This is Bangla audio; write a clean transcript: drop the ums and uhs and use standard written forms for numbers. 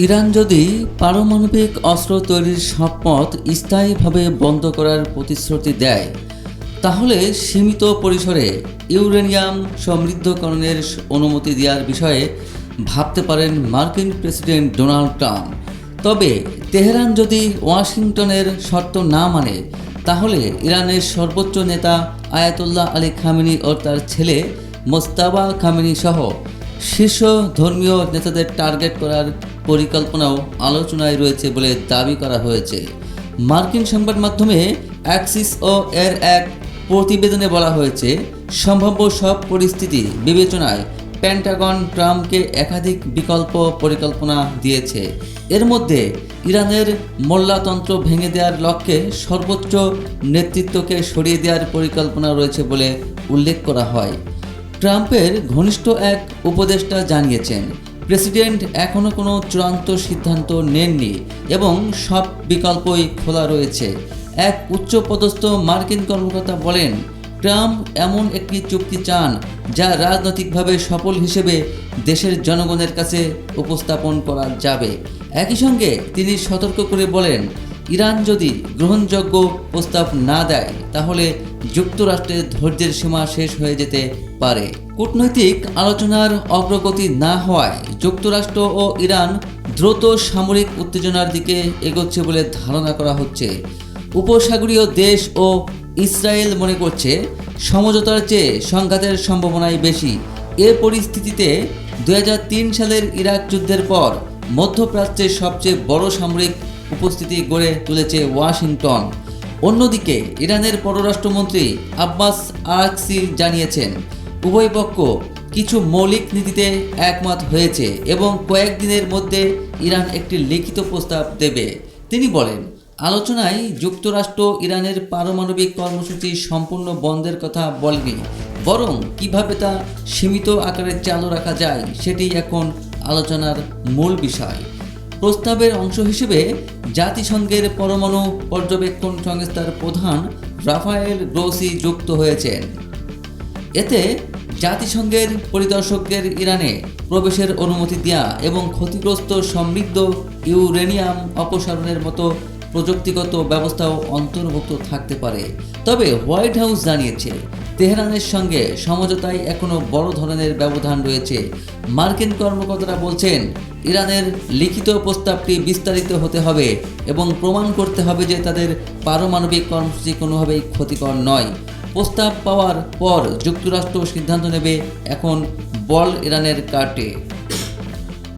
ইরান যদি পারমাণবিক অস্ত্র তৈরির সব পথ স্থায়ীভাবে বন্ধ করার প্রতিশ্রুতি দেয়, তাহলে সীমিত পরিসরে ইউরেনিয়াম সমৃদ্ধকরণের অনুমতি দেওয়ার বিষয়ে ভাবতে পারেন মার্কিন প্রেসিডেন্ট ডোনাল্ড ট্রাম্প। তবে তেহরান যদি ওয়াশিংটনের শর্ত না মানে, তাহলে ইরানের সর্বোচ্চ নেতা আয়াতুল্লাহ আলী খামেনি ও তার ছেলে মোজতাবা খামেনি সহ শীর্ষ ধর্মীয় নেতাদের টার্গেট করার পরিকল্পনাও আলোচনায় রয়েছে বলে দাবি করা হয়েছে। মার্কিন সংবাদ মাধ্যমে অ্যাক্সিস ও এর এক প্রতিবেদনে বলা হয়েছে, সম্ভাব্য সব পরিস্থিতি বিবেচনায় পেন্টাগন ট্রাম্পকে একাধিক বিকল্প পরিকল্পনা দিয়েছে। এর মধ্যে ইরানের মোল্লাতন্ত্র ভেঙে দেওয়ার লক্ষ্যে সর্বোচ্চ নেতৃত্বকে সরিয়ে দেওয়ার পরিকল্পনা রয়েছে বলে উল্লেখ করা হয়। ট্রাম্পের ঘনিষ্ঠ এক উপদেষ্টা জানিয়েছেন, প্রেসিডেন্ট এখনও কোনো চূড়ান্ত সিদ্ধান্ত নেননি এবং সব বিকল্পই খোলা রয়েছে। এক উচ্চপদস্থ মার্কিন কর্মকর্তা বলেন, ট্রাম্প এমন একটি চুক্তি চান যা রাজনৈতিকভাবে সফল হিসেবে দেশের জনগণের কাছে উপস্থাপন করা যাবে। একই সঙ্গে তিনি সতর্ক করে বলেন, ইরান যদি গ্রহণযোগ্য প্রস্তাব না দেয়, তাহলে যুক্তরাষ্ট্রের ধৈর্যের সীমা শেষ হয়ে যেতে পারে। কূটনৈতিক আলোচনার অগ্রগতি না হওয়ায় যুক্তরাষ্ট্র ও ইরান দ্রুত সামরিক উত্তেজনার দিকে এগোচ্ছে বলে ধারণা করা হচ্ছে। উপসাগরীয় দেশ ও ইসরায়েল মনে করছে, সমঝোতার চেয়ে সংঘাতের সম্ভাবনাই বেশি। এ পরিস্থিতিতে 2003 সালের ইরাক যুদ্ধের পর মধ্যপ্রাচ্যের সবচেয়ে বড় সামরিক উপস্থিতি গড়ে তুলেছে ওয়াশিংটন। অন্যদিকে ইরানের পররাষ্ট্রমন্ত্রী আব্বাস আরাকচি জানিয়েছেন, উভয় পক্ষ কিছু মৌলিক নীতিতে একমত হয়েছে এবং কয়েকদিনের মধ্যে ইরান একটি লিখিত প্রস্তাব দেবে। তিনি বলেন, আলোচনায় যুক্তরাষ্ট্র ইরানের পারমাণবিক কর্মসূচি সম্পূর্ণ বন্ধের কথা বলেনি, বরং কিভাবে তা সীমিত আকারে চালু রাখা যায় সেটি এখন আলোচনার মূল বিষয়। প্রস্তাবের অংশ হিসেবে জাতিসংঘের পরমাণু পর্যবেক্ষণ সংস্থার প্রধান রাফায়েল গ্রোসি যুক্ত হয়েছেন। এতে জাতিসংঘের পরিদর্শকদের ইরানে প্রবেশের অনুমতি দেওয়া এবং ক্ষতিগ্রস্ত সমৃদ্ধ ইউরেনিয়াম অপসারণের মতো প্রযুক্তিগত ব্যবস্থাও অন্তর্ভুক্ত থাকতে পারে। তবে হোয়াইট হাউস জানিয়েছে, তেহরানের সঙ্গে সমঝোতায় এখনও বড় ধরনের ব্যবধান রয়েছে। মার্কিন কর্মকর্তারা বলছেন, ইরানের লিখিত প্রস্তাবটি বিস্তারিত হতে হবে এবং প্রমাণ করতে হবে যে তাদের পারমাণবিক কর্মসূচি কোনোভাবেই ক্ষতিকর নয়। প্রস্তাব পাওয়ার পর যুক্তরাষ্ট্র সিদ্ধান্ত নেবে, এখন বল ইরানের কার্টে।